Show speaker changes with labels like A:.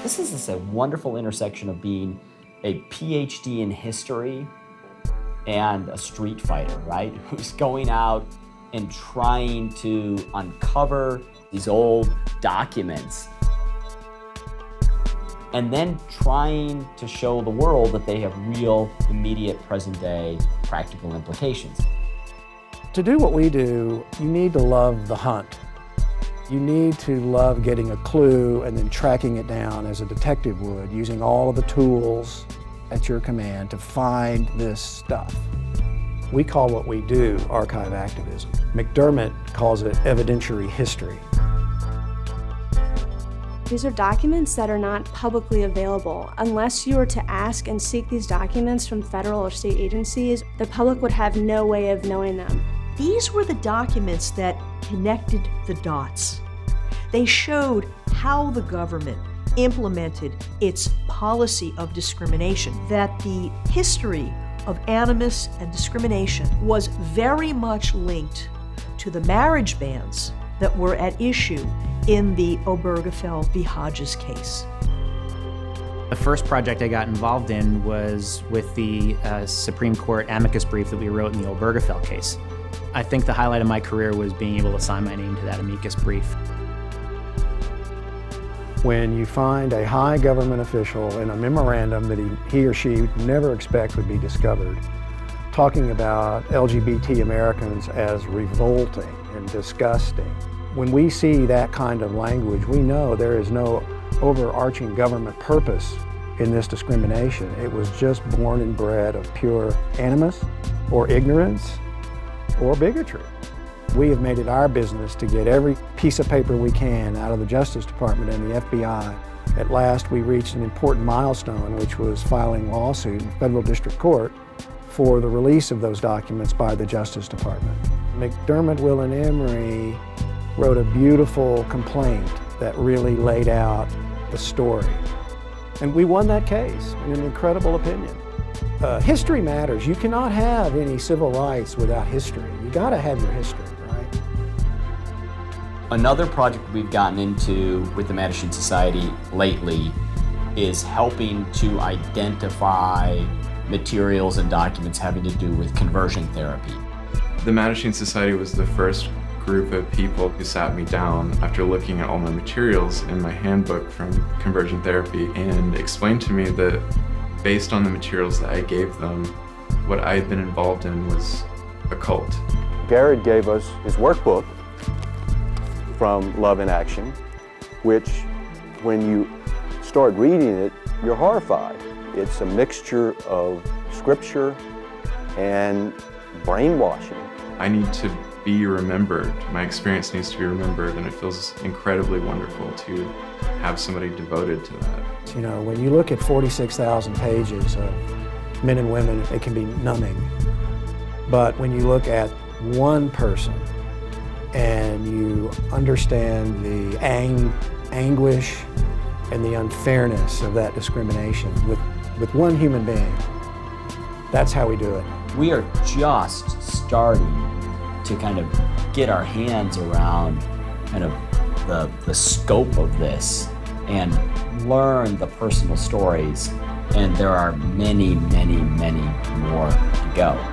A: This is a wonderful intersection of being a PhD in history and a street fighter, right? Who's going out and trying to uncover these old documents and then trying to show the world that they have real, immediate, present-day, practical implications.
B: To do what we do, you need to love the hunt. You need to love getting a clue and then tracking it down as a detective would, using all of the tools at your command to find this stuff. We call what we do archive activism. McDermott calls it evidentiary history.
C: These are documents that are not publicly available. Unless you were to ask and seek these documents from federal or state agencies, the public would have no way of knowing them.
D: These were the documents that connected the dots. They showed how the government implemented its policy of discrimination, that the history of animus and discrimination was very much linked to the marriage bans that were at issue in the Obergefell v. Hodges case.
E: The first project I got involved in was with the Supreme Court amicus brief that we wrote in the Obergefell case. I think the highlight of my career was being able to sign my name to that amicus brief.
B: When you find a high government official in a memorandum that he or she would never expect would be discovered, talking about LGBT Americans as revolting and disgusting, when we see that kind of language, we know there is no overarching government purpose in this discrimination. It was just born and bred of pure animus or ignorance or bigotry. We have made it our business to get every piece of paper we can out of the Justice Department and the FBI. At last, we reached an important milestone, which was filing a lawsuit in federal district court for the release of those documents by the Justice Department. McDermott, Will, and Emery wrote a beautiful complaint that really laid out the story. And we won that case in an incredible opinion. History matters. You cannot have any civil rights without history. You gotta have your history, right?
A: Another project we've gotten into with the Mattachine Society lately is helping to identify materials and documents having to do with conversion therapy.
F: The Mattachine Society was the first group of people who sat me down after looking at all my materials in my handbook from conversion therapy and explained to me that based on the materials that I gave them, what I had been involved in was a cult.
G: Garrett gave us his workbook from Love in Action, which when you start reading it, you're horrified. It's a mixture of scripture and brainwashing.
F: I need to be remembered. My experience needs to be remembered, and it feels incredibly wonderful to have somebody devoted to that.
B: You know, when you look at 46,000 pages of men and women, it can be numbing. But when you look at one person and you understand the anguish and the unfairness of that discrimination with one human being, that's how we do it.
A: We are just starting to kind of get our hands around kind of the scope of this and learn the personal stories, and there are many, many, many more to go.